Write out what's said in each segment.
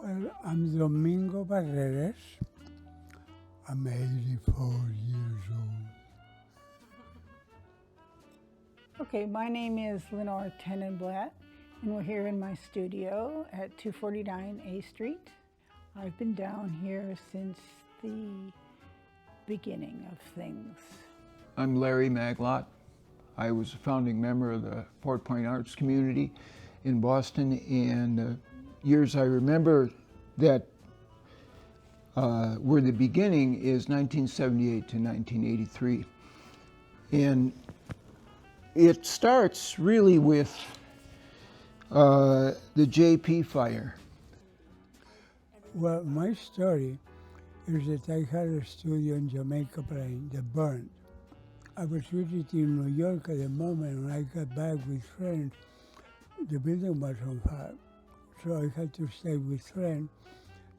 Well, I'm Domingo Barreras. I'm 84 years old. Okay, my name is Lenore Tenenblatt, and we're here in my studio at 249 A Street. I've been down here since the beginning of things. I'm Larry Maglot. I was a founding member of the Fort Point Arts community in Boston, and years I remember that were the beginning is 1978 to 1983. And it starts really with the JP fire. Well, my story is that I had a studio in Jamaica Plain that burned. I was visiting New York at the moment. When I got back with friends, the building was on fire. So I had to stay with friends.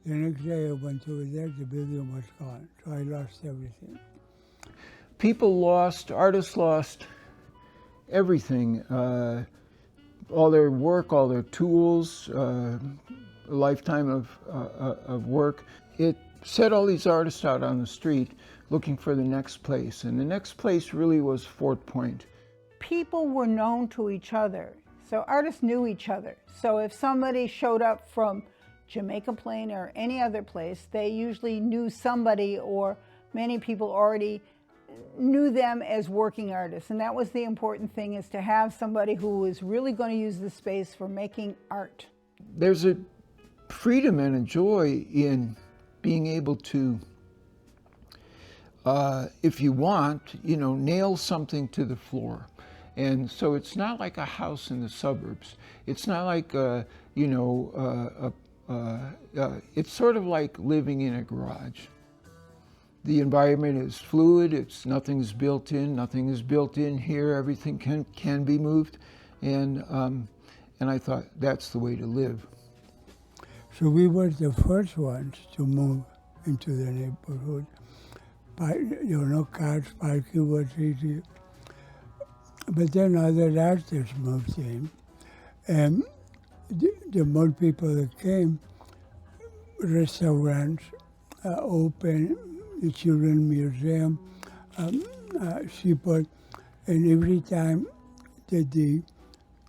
The next day I went over there, the building was gone. So I lost everything. People lost, artists lost everything, all their work, all their tools, a lifetime of work. It set all these artists out on the street looking for the next place, and the next place really was Fort Point. People were known to each other, so artists knew each other. So if somebody showed up from Jamaica Plain or any other place, they usually knew somebody, or many people already knew them as working artists. And that was the important thing, is to have somebody who was really going to use the space for making art. There's a freedom and a joy in being able to, if you want, nail something to the floor. And so it's not like a house in the suburbs. It's not like, it's sort of like living in a garage. The environment is fluid. Nothing's built in. Nothing is built in here. Everything can be moved, and I thought that's the way to live. So we were the first ones to move into the neighborhood. Cars parking was easy. But then other artists moved in, and the more people that came, restaurants open, the Children's Museum, Seaport, and every time that the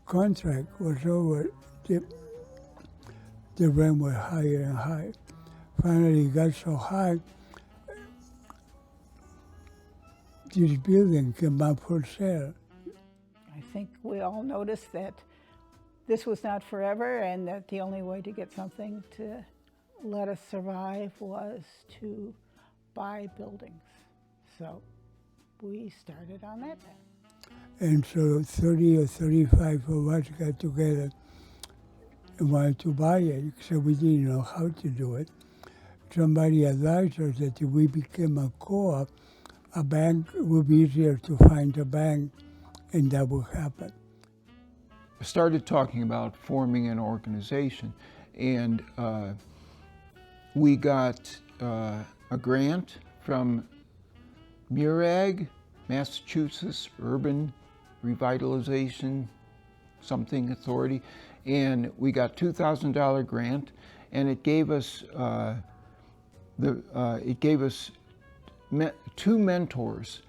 contract was over, the rent was higher and higher. Finally, it got so high, this building came up for sale. I think we all noticed that this was not forever, and that the only way to get something to let us survive was to buy buildings. So we started on that path. And so 30 or 35 of us got together and wanted to buy it, so we didn't know how to do it. Somebody advised us that if we became a co-op, a bank would be easier to find a bank, and that would happen. I started talking about forming an organization, and we got a grant from MURAG, Massachusetts Urban Revitalization something authority, and we got $2,000 grant, and it gave us two mentors,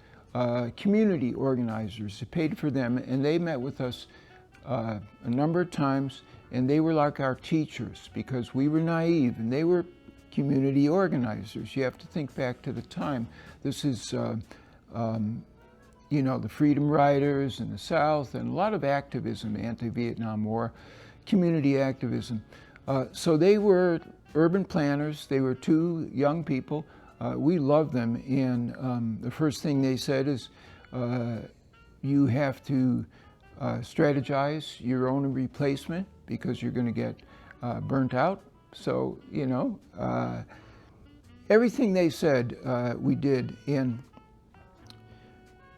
community organizers. It paid for them, and they met with us a number of times, and they were like our teachers because we were naive and they were community organizers. You have to think back to the time. This is, the Freedom Riders in the South, and a lot of activism, anti-Vietnam War, community activism. So they were urban planners. They were two young people. We loved them, and the first thing they said is, you have to strategize your own replacement because you're going to get burnt out. So, everything they said, we did. And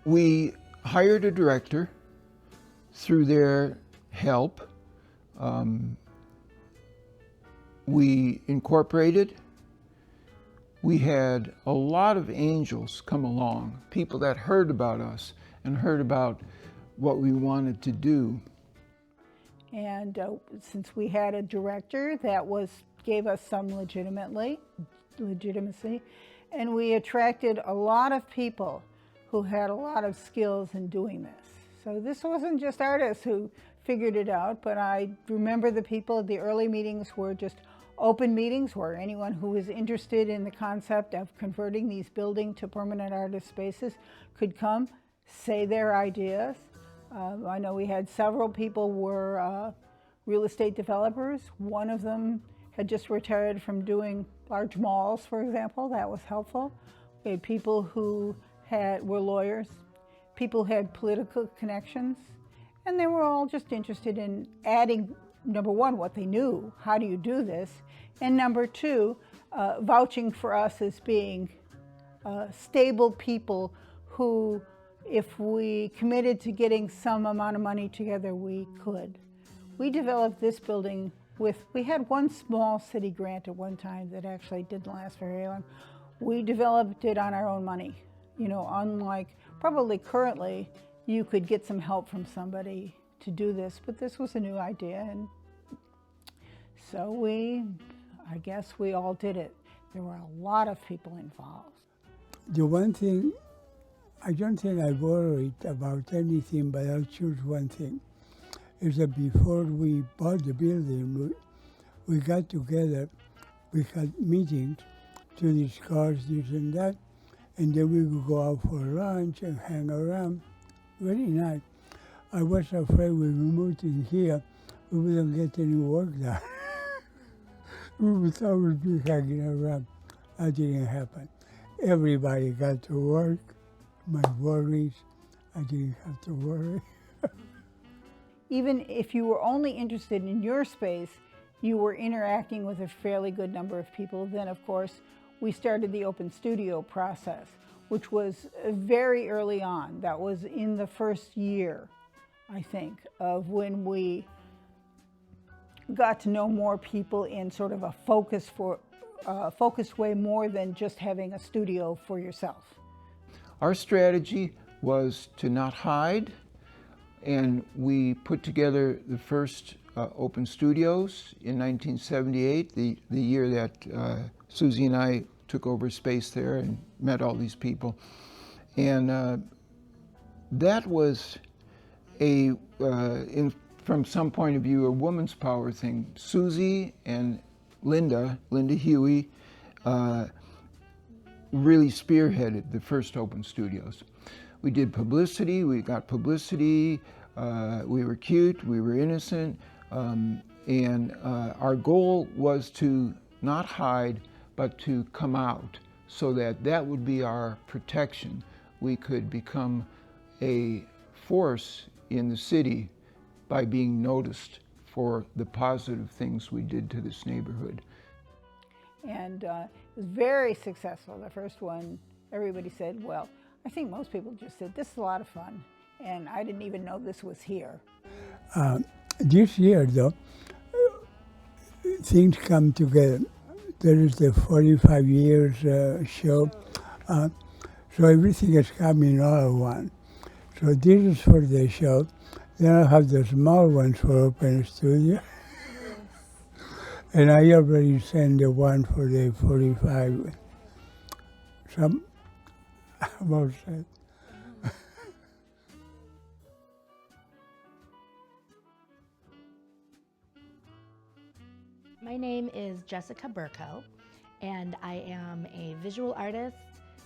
we hired a director through their help. We incorporated. We had a lot of angels come along, people that heard about us and heard about what we wanted to do. And since we had a director that was gave us some legitimacy, and we attracted a lot of people who had a lot of skills in doing this. So this wasn't just artists who figured it out, but I remember the people at the early meetings were just open meetings where anyone who was interested in the concept of converting these buildings to permanent artist spaces could come, say their ideas. I know we had several people were real estate developers. One of them had just retired from doing large malls, for example. That was helpful. We had people who were lawyers, people who had political connections, and they were all just interested in adding, number one, what they knew, how do you do this, and number two, vouching for us as being stable people who, if we committed to getting some amount of money together, we could. We developed this building we had one small city grant at one time that actually didn't last very long. We developed it on our own money. You know, unlike probably currently, you could get some help from somebody to do this, but this was a new idea, and so I guess we all did it. There were a lot of people involved. The one thing, I don't think I worried about anything, but I'll choose one thing, is that before we bought the building, we got together, we had meetings to discuss this and that, and then we would go out for lunch and hang around. Very nice. I was afraid when we moved in here, we wouldn't get any work done. We would always be hanging around. That didn't happen. Everybody got to work. My worries, I didn't have to worry. Even if you were only interested in your space, you were interacting with a fairly good number of people. Then, of course, we started the open studio process, which was very early on. That was in the first year, I think, of when we got to know more people in sort of a focused way, more than just having a studio for yourself. Our strategy was to not hide, and we put together the first open studios in 1978, the year that Susie and I took over space there and met all these people. And that was from some point of view, a woman's power thing. Susie and Linda Huey, really spearheaded the first open studios. We did publicity, we got publicity, we were cute, we were innocent, and our goal was to not hide, but to come out, so that would be our protection. We could become a force in the city by being noticed for the positive things we did to this neighborhood. And it was very successful. The first one, everybody said, well, I think most people just said, this is a lot of fun. And I didn't even know this was here. This year, though, things come together. There is the 45 years show. So everything is coming all at once. So this is for the show. Then I have the small ones for open studio. And I already sent the one for the 45. Some about that. My name is Jessica Burko, and I am a visual artist,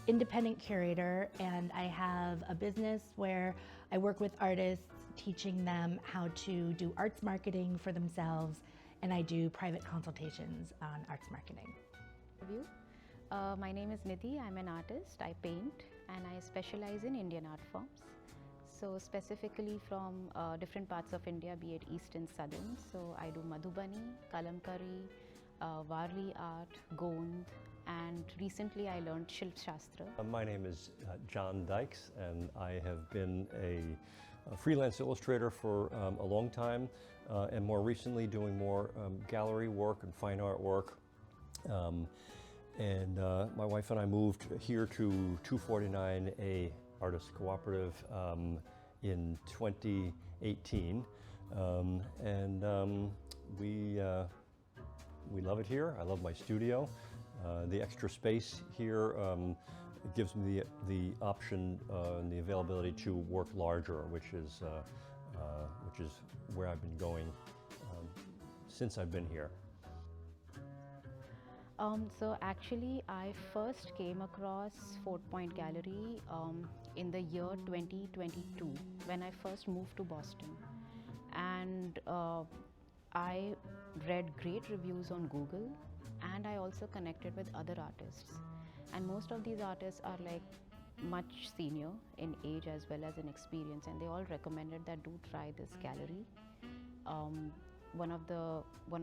independent curator, and I have a business where I work with artists, teaching them how to do arts marketing for themselves, and I do private consultations on arts marketing. My name is Nidhi. I'm an artist. I paint and I specialize in Indian art forms. So specifically from different parts of India, be it east and southern. So I do Madhubani, Kalamkari, Varli art, Gond, and recently I learned Shilp Shastra. My name is John Dykes, and I have been a freelance illustrator for a long time, and more recently doing more gallery work and fine art work. My wife and I moved here to 249A Artists Cooperative in 2018, we we love it here. I love my studio. The extra space here it gives me the option and the availability to work larger, which is where I've been going since I've been here. So actually, I first came across Fort Point Gallery in the year 2022 when I first moved to Boston, and I read great reviews on Google, and I also connected with other artists, and most of these artists are like much senior in age as well as in experience, and they all recommended that do try this gallery. One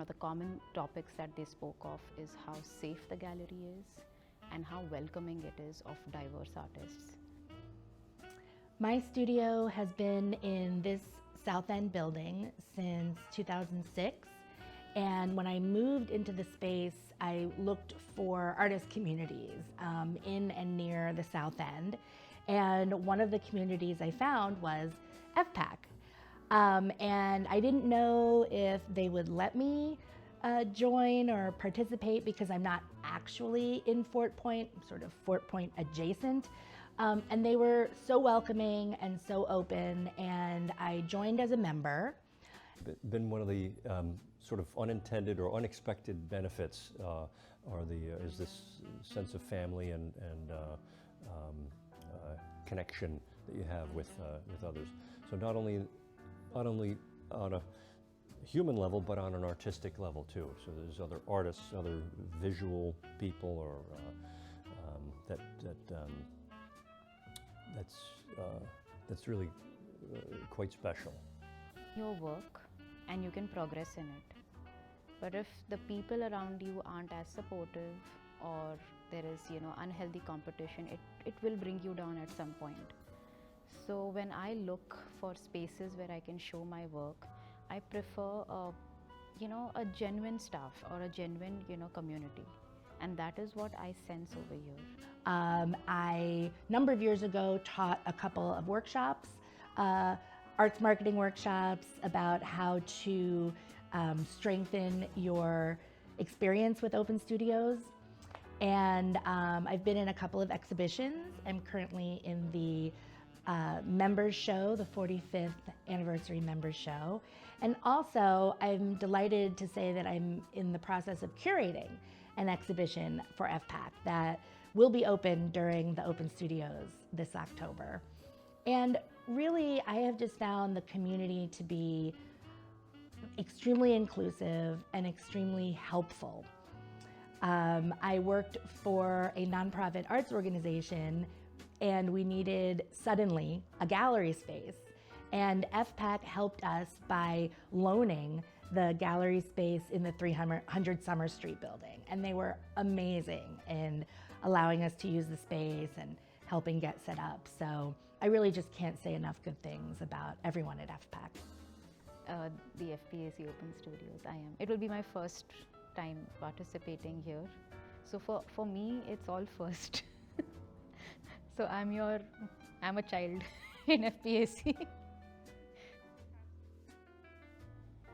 of the common topics that they spoke of is how safe the gallery is and how welcoming it is of diverse artists. My studio has been in this South End building since 2006, and when I moved into the space, I looked for artist communities in and near the South End, and one of the communities I found was FPAC. And I didn't know if they would let me join or participate because I'm not actually in Fort Point, I'm sort of Fort Point adjacent. And they were so welcoming and so open, and I joined as a member. Been one of the sort of unintended or unexpected benefits is this sense of family and connection that you have with others. So not only on a human level, but on an artistic level too. So there's other artists, other visual people, or that's really quite special. Your work and you can progress in it. But if the people around you aren't as supportive, or there is unhealthy competition, it will bring you down at some point. So when I look for spaces where I can show my work, I prefer a genuine staff or a genuine community, and that is what I sense over here. I, a number of years ago, taught a couple of workshops, arts marketing workshops about how to strengthen your experience with open studios. And I've been in a couple of exhibitions. I'm currently in the Members Show, the 45th anniversary Members Show. And also, I'm delighted to say that I'm in the process of curating an exhibition for FPAC that will be open during the Open Studios this October. And really, I have just found the community to be extremely inclusive and extremely helpful. I worked for a nonprofit arts organization, and we needed suddenly a gallery space. And FPAC helped us by loaning the gallery space in the 300 Summer Street building. And they were amazing in allowing us to use the space and helping get set up. So I really just can't say enough good things about everyone at FPAC. The FPAC Open Studios, I am. It will be my first time participating here. So for me, it's all first. So I'm a child in FPAC.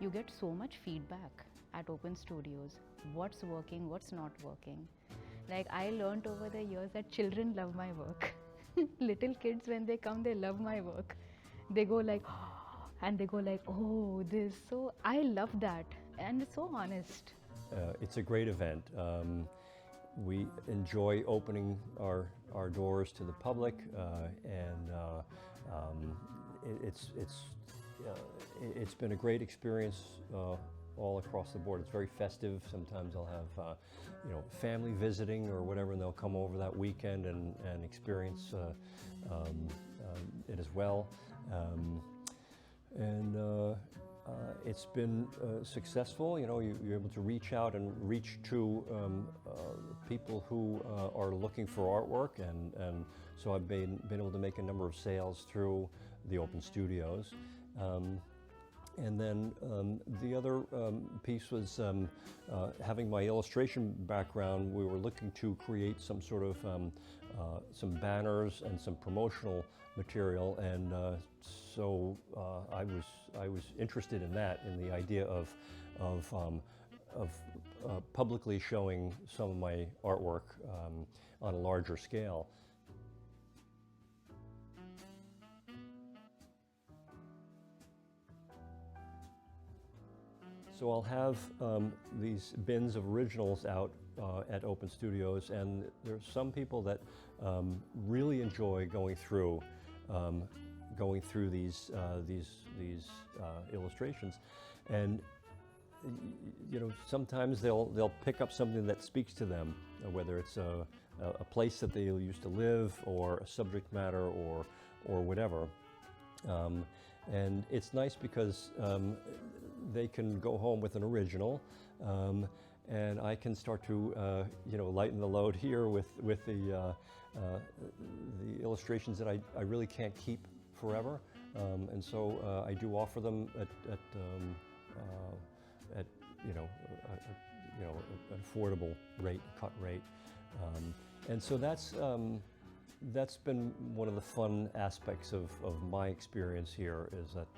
You get so much feedback at Open Studios. What's working, what's not working. Like, I learned over the years that children love my work. Little kids, when they come, they love my work. They go like, oh, and they go like, oh, this. So I love that, and it's so honest. It's a great event. We enjoy opening our doors to the public, and it's been a great experience all across the board. It's very festive. Sometimes I'll have family visiting or whatever, and they'll come over that weekend and experience it as well. It's been successable. You're able to reach out and reach to people who are looking for artwork, and so I've been able to make a number of sales through the Open Studios. And then the other piece was having my illustration background. We were looking to create some sort of some banners and some promotional material, and so I was interested in that, in the idea of publicly showing some of my artwork on a larger scale. So I'll have these bins of originals out at Open Studios, and there's some people that really enjoy going through these illustrations, and you know, sometimes they'll pick up something that speaks to them, whether it's a place that they used to live, or a subject matter, or whatever. And it's nice because they can go home with an original, and I can start to you know, lighten the load here with the illustrations that I really can't keep forever, and so I do offer them at you know, an affordable rate, cut rate, and so that's been one of the fun aspects of my experience here, is that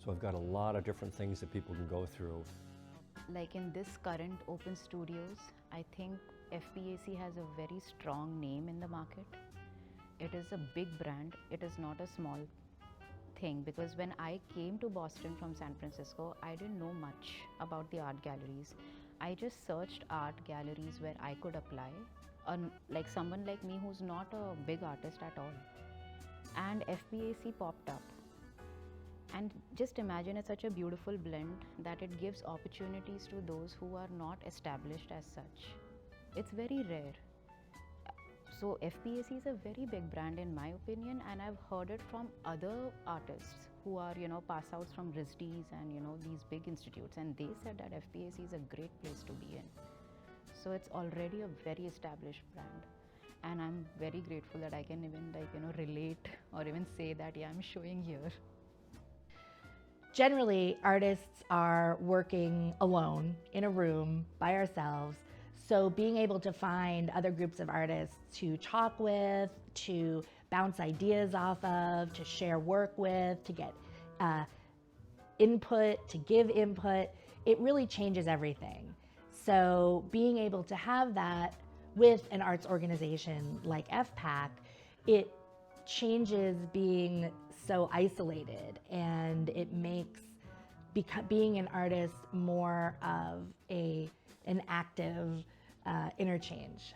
so I've got a lot of different things that people can go through. Like in this current Open Studios, I think FBAC has a very strong name in the market. It is a big brand. It is not a small thing, because when I came to Boston from San Francisco, I didn't know much about the art galleries. I just searched art galleries where I could apply, like someone like me who's not a big artist at all. And FBAC popped up. And just imagine, it's such a beautiful blend that it gives opportunities to those who are not established as such. It's very rare. So FBAC is a very big brand in my opinion, and I've heard it from other artists who are, you know, pass outs from RISDs and, you know, these big institutes, and they said that FBAC is a great place to be in. So it's already a very established brand, and I'm very grateful that I can even, like, you know, relate or even say that, yeah, I'm showing here. Generally, artists are working alone in a room by ourselves. So being able to find other groups of artists to talk with, to bounce ideas off of, to share work with, to get input, to give input, it really changes everything. So being able to have that with an arts organization like FPAC, it changes being so isolated, and it makes being an artist more of an active interchange.